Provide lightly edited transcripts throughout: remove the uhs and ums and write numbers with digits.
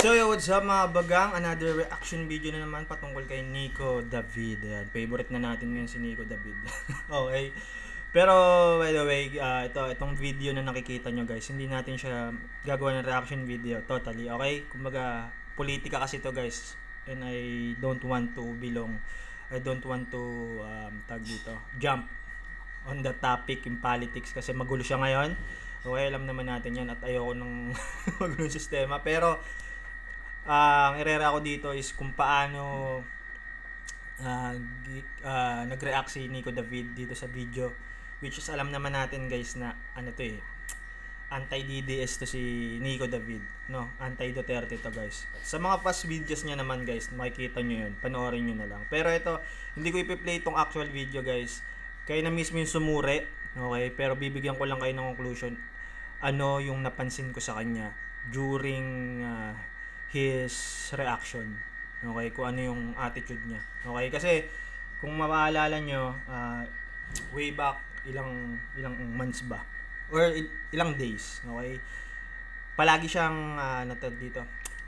So yo, what's up mga bagang? Another reaction video na naman patungkol kay Nico David. Ayan, favorite na natin ngayon si Nico David. Okay. Pero by the way, itong video na nakikita nyo guys, hindi natin siya gagawa ng reaction video totally. Okay? Kumbaga, politika kasi to guys. And I don't want to tag dito, jump on the topic in politics kasi magulo siya ngayon. Okay, alam naman natin yan at ayoko ng magulong sistema. Pero ang irera ko dito is kung paano nag-react si Nico David dito sa video, which is alam naman natin guys na anti-DDS to si Nico David, no? Anti-Duterte to guys. Sa mga past videos niya naman guys, makikita nyo yun, panoorin nyo na lang. Pero ito, hindi ko ipi-play itong actual video guys, kayo na mismo yung sumuri, okay? Pero bibigyan ko lang kayo ng conclusion, ano yung napansin ko sa kanya during his reaction, okay, kung ano yung attitude niya, okay, kasi kung maalala nyo, way back ilang months ba or ilang days, okay, palagi siyang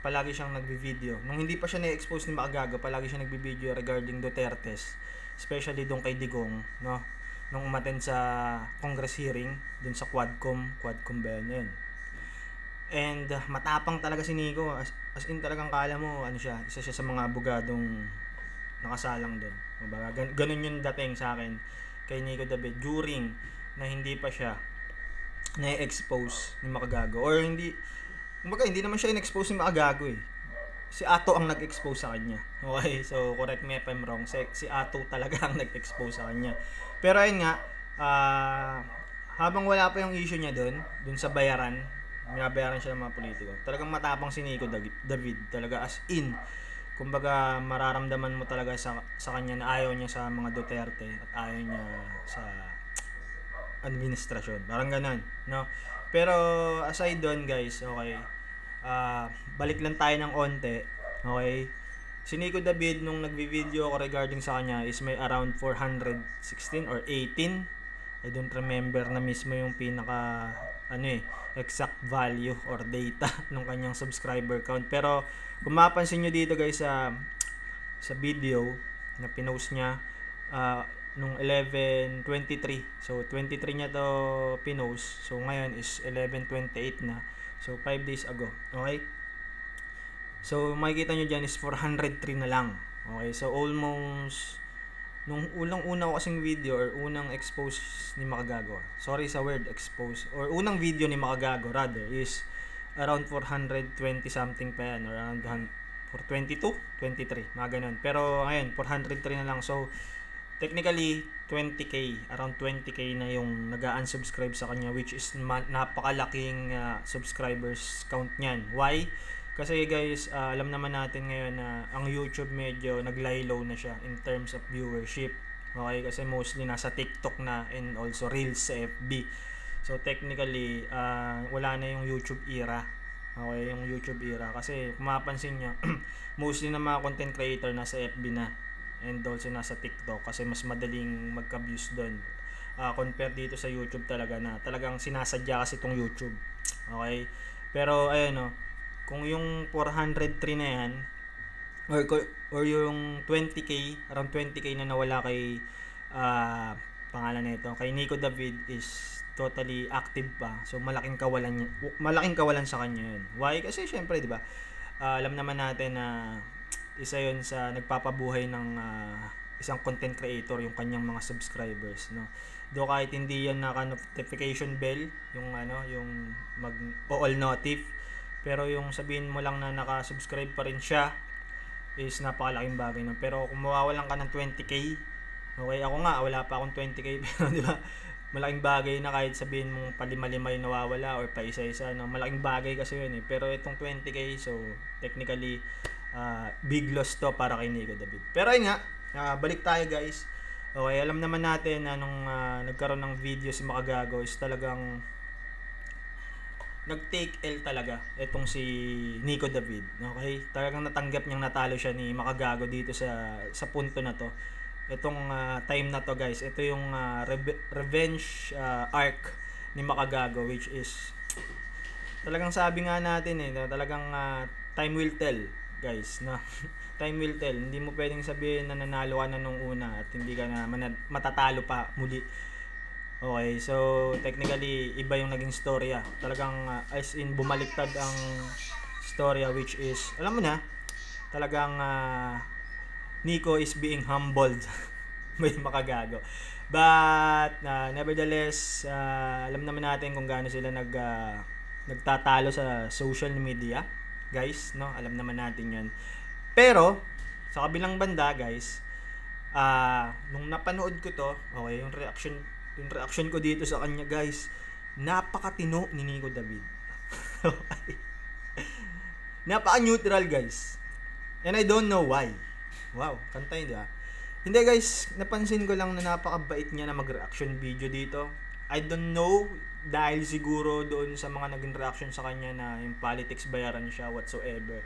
palagi siyang nagbi-video nung hindi pa siya na-expose ni Makagago, palagi siya nagbi-video regarding Dutertes, especially doon kay Digong, no, nung umattend sa Congress hearing dun sa Quadcom ba yun. And matapang talaga si Nico, as in talagang kala mo siya, isa siya sa mga abogadong nakasalang doon. Ganun yung dating sa akin kay Nico David during na hindi pa siya na-expose ni Makagago, or hindi naman siya in-expose ni Makagago eh. Si Ato ang nag-expose sa kanya. Okay, so correct me if I'm wrong. Si Ato talaga ang nag-expose sa kanya. Pero ayun nga, habang wala pa yung issue niya doon sa bayaran, binabayaran siya ng mga politiko, talagang matapang si Nico David talaga, as in kumbaga mararamdaman mo talaga sa kanya na ayaw niya sa mga Duterte at ayaw niya sa administrasyon, parang ganun, no? Pero aside doon guys, okay, balik lang tayo ng onte, okay. Si Nico David, nung nagbi-video ako regarding sa kanya, is may around 416 or 18, I don't remember na mismo yung pinaka exact value or data ng kanyang subscriber count. Pero kung mapansin nyo dito guys sa video na pinost niya nung 11:23, so 23 niya to pinost, so ngayon is 11:28 na, so 5 days ago, okay. So makikita nyo dyan is 403 na lang, okay. So almost nung una ko kasing video or unang expose ni Makagago, sorry sa word expose, or unang video ni Makagago rather, is around 420 something pa yan, or around 422, 23, mga ganun. Pero ngayon 403 na lang, so technically 20k, around 20k na yung nag-unsubscribe sa kanya, which is napakalaking subscribers count niyan. Why? Kasi guys, alam naman natin ngayon na ang YouTube medyo nag-lie low na siya in terms of viewership. Okay, kasi mostly nasa TikTok na and also Reels sa FB. So technically, wala na yung YouTube era. Okay, yung YouTube era. Kasi kung mapapansin nyo, mostly na mga content creator nasa FB na and also nasa TikTok kasi mas madaling magka-views doon. Compare dito sa YouTube talaga na talagang sinasadya kasi itong YouTube. Okay, pero ayun kung yung 403 na yan or yung 20k, around 20k na nawala kay pangalan nito, kay Nico David, is totally active pa. So malaking kawalan sa kanya yun. Why? Kasi syempre, 'di ba? Alam naman natin na isa 'yun sa nagpapabuhay ng isang content creator, yung kanyang mga subscribers, no. Do kahit hindi yan naka-notification bell, yung yung all notif, pero yung sabihin mo lang na naka-subscribe pa rin siya is napakalaking bagay na. Pero kung mawawalan ka ng 20k, okay, ako nga wala pa akong 20k pero 'di ba? Malaking bagay na kahit sabihin mong palima-lima yung nawawala or pa isa-isa, no? Malaking bagay kasi yun eh. Pero itong 20k, so technically big loss to para kay Nico David. Pero ayun nga, balik tayo guys. Okay, alam naman natin na nung nagkaroon ng video si Makagago is talagang nag-take L talaga itong si Nico David. Okay? Talagang natanggap niyang natalo siya ni Makagago dito sa punto na to. Itong time na to guys, ito yung revenge arc ni Makagago, which is talagang sabi nga natin na talagang time will tell, guys, no. Time will tell. Hindi mo pwedeng sabihin na nanalo ka na nung una at hindi ka na matatalo pa muli. Okay, so technically iba yung naging storya. Talagang as in bumaliktad ang storya, which is alam mo na, talagang Nico is being humbled. May makagago. But nevertheless, alam naman natin kung gaano sila nagtatalo sa social media, guys, no? Alam naman natin 'yon. Pero sa kabilang banda, guys, nung napanood ko to, okay, yung reaction ko dito sa kanya, guys, napakatino ni Nico David. Napaka-neutral, guys. And I don't know why. Wow, kanta yun, di ba? Hindi, guys, napansin ko lang na napakabait niya na mag-reaction video dito. I don't know, dahil siguro doon sa mga naging reaction sa kanya na yung politics bayaran siya, whatsoever.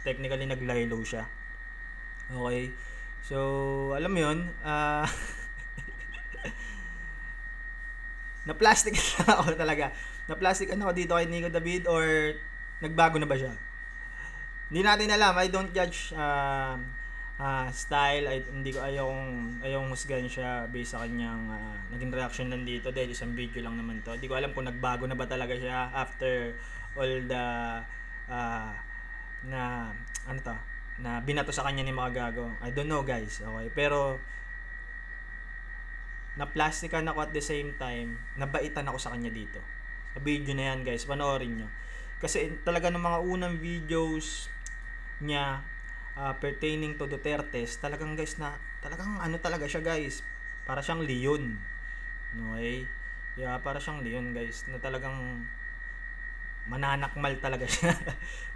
Technically, nag-lie-low siya. Okay? So, alam mo yun, na-plastic na ako talaga. Na-plastic ako dito kay Nico David or nagbago na ba siya? Hindi natin alam. I don't judge style. Hindi ko ayong husgahan siya based sa kanyang naging reaction lang dito dahil isang video lang naman to. Hindi ko alam kung nagbago na ba talaga siya after all the na binato sa kanya ni mga gago. I don't know, guys. Okay, pero na-plastikan ako at the same time, nabaitan ako sa kanya dito. Sa video na yan, guys, panoorin nyo. Kasi talaga ng mga unang videos niya pertaining to Dutertes, talagang, guys, na talagang ano talaga siya, guys. Para siyang leon. Okay? Yeah, para siyang leon, guys, na talagang mananakmal talaga siya.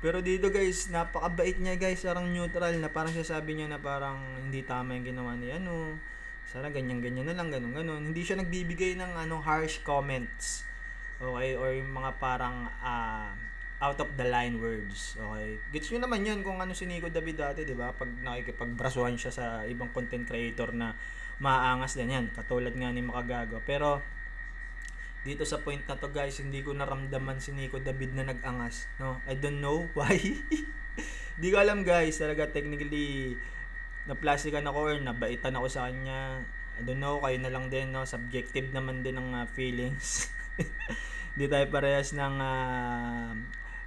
Pero dito, guys, napakabait niya, guys. Parang neutral na parang sabi niya na parang hindi tama yung ginawa ni sana ganyan-ganyan na lang, ganun. Hindi siya nagbibigay ng harsh comments. Okay? Or yung mga parang out of the line words. Okay? Gets nyo naman yun kung si Nico David dati, di ba? Pag nakikipagbrasuhan siya sa ibang content creator na maaangas din yan. Katulad nga ni Makagago. Pero dito sa point na to, guys, hindi ko naramdaman si Nico David na nag-angas. No? I don't know why. Di ko alam, guys. Talaga technically na-plastikan ako or nabaitan ako sa kanya. I don't know, kayo na lang din, no? Subjective naman din ng feelings. Di tayo parehas ng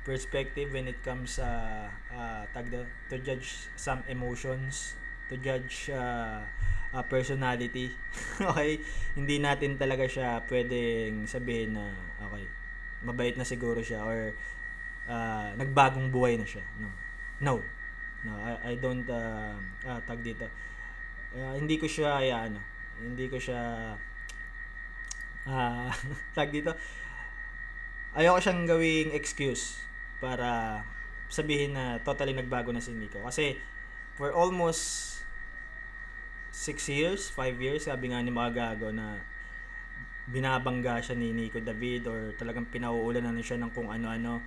perspective when it comes to judge some emotions, to judge personality. Okay? Hindi natin talaga siya pwedeng sabihin na okay, mabait na siguro siya or nagbagong buhay na siya. No, I don't tag dito. Hindi ko siya hindi ko siya tag dito. Ayoko siyang gawing excuse para sabihin na totally nagbago na si Nico. Kasi for almost 5 years, sabi nga ni Makagago na binabangga siya ni Nico David or talagang pinauulanan siya ng kung ano-ano.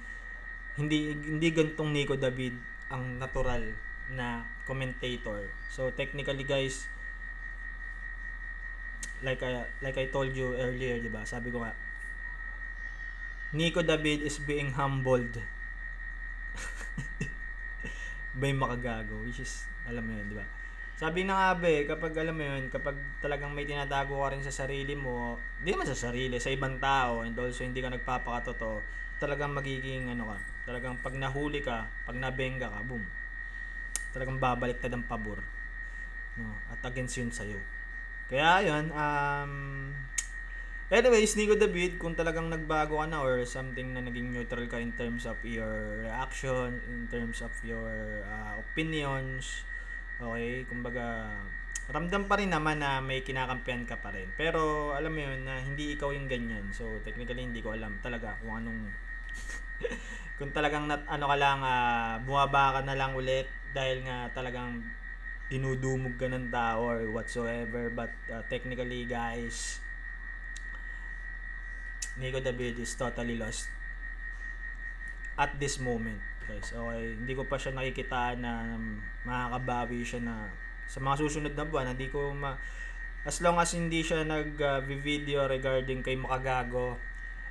Hindi gantong Nico David ang natural na commentator. So technically, guys, like I told you earlier, di ba? Sabi ko nga, Nico David is being humbled by Makagago, which is, alam mo yun, di ba? Sabi na nga kapag alam mo yun, kapag talagang may tinatago ka rin sa sarili mo, hindi naman sa sarili, sa ibang tao, and also hindi ka nagpapakatotoo, talagang magiging talagang pag nahuli ka, pag nabenga ka, boom, talagang babaliktad ang pabor, no? At against yun sa'yo. Kaya yun, anyways, Nico David, kung talagang nagbago ka na or something na naging neutral ka in terms of your reaction, in terms of your opinions, okay, kumbaga ramdam pa rin naman na may kinakampihan ka pa rin. Pero alam mo yun na hindi ikaw yung ganyan. So technically hindi ko alam talaga kung anong kung talagang ka lang bumaba ka na lang ulit dahil nga talagang dinudumog ka ng tao or whatsoever. But technically, guys, Nico David is totally lost at this moment, guys. Okay, hindi ko pa siya nakikita na makakabawi siya na sa mga susunod na buwan. Hindi ko as long as hindi siya nag-video regarding kay Makagago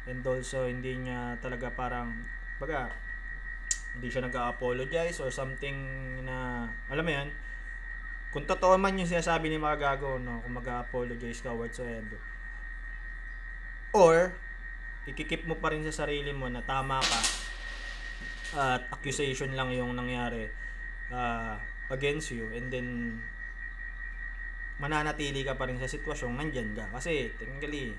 and also hindi niya talaga parang baga hindi siya nag-apologize or something na alam mo yan, kung totoo man yung sinasabi ni mga gago, no, kung mag-apologize ka whatsoever, or ikikip mo pa rin sa sarili mo na tama ka at accusation lang yung nangyari against you, and then mananatili ka pa rin sa sitwasyong nandyan ka, kasi technically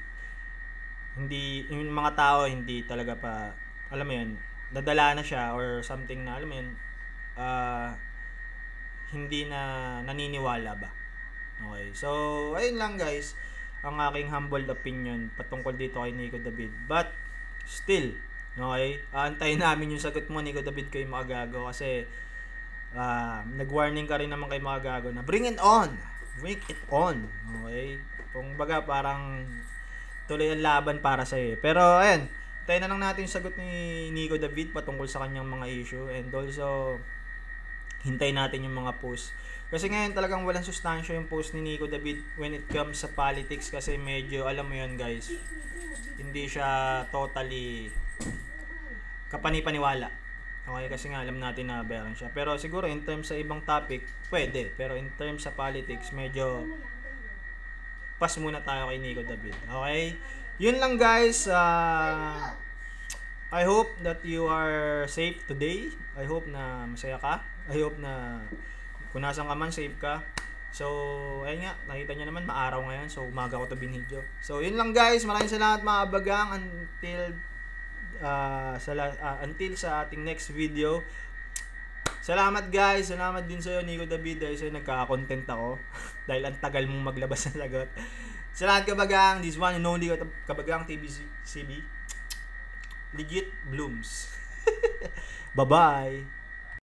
hindi yung mga tao hindi talaga pa alam mo yun, dadala na siya or something na alam mo yun, hindi na naniniwala ba. Okay, so ayun lang guys ang aking humble opinion patungkol dito kay Nico David, but still okay, aantayin namin yung sagot mo Nico David kay mga gago, kasi nag-warning ka rin naman kay mga gago na bring it on, okay, kung baga parang tuloy ang laban para sa iyo. Pero ayun, tayo na lang natin yung sagot ni Nico David patungkol sa kanyang mga issue, and also hintay natin yung mga post. Kasi ngayon talagang walang sustansya yung post ni Nico David when it comes sa politics, kasi medyo alam mo yun guys, hindi siya totally kapani-paniwala. Okay, kasi nga alam natin na bayaran siya. Pero siguro in terms sa ibang topic, pwede. Pero in terms sa politics, medyo pass muna tayo kay Nico David. Okay? Yun lang guys. I hope that you are safe today. I hope na masaya ka. I hope na kung nasan ka man, safe ka. So, ayun nga, nakita nyo naman, maaraw ngayon. So, umaga ko ito binidyo. So, yun lang guys. Maraming salamat mga bagang until sa ating next video. Salamat guys. Salamat din sa'yo Nico David, dahil sa'yo nagka-content ako. Dahil ang tagal mong maglabas ng sagot. Salamat kabagang. This one and only kabagang TBCB. Legit blooms. Bye-bye.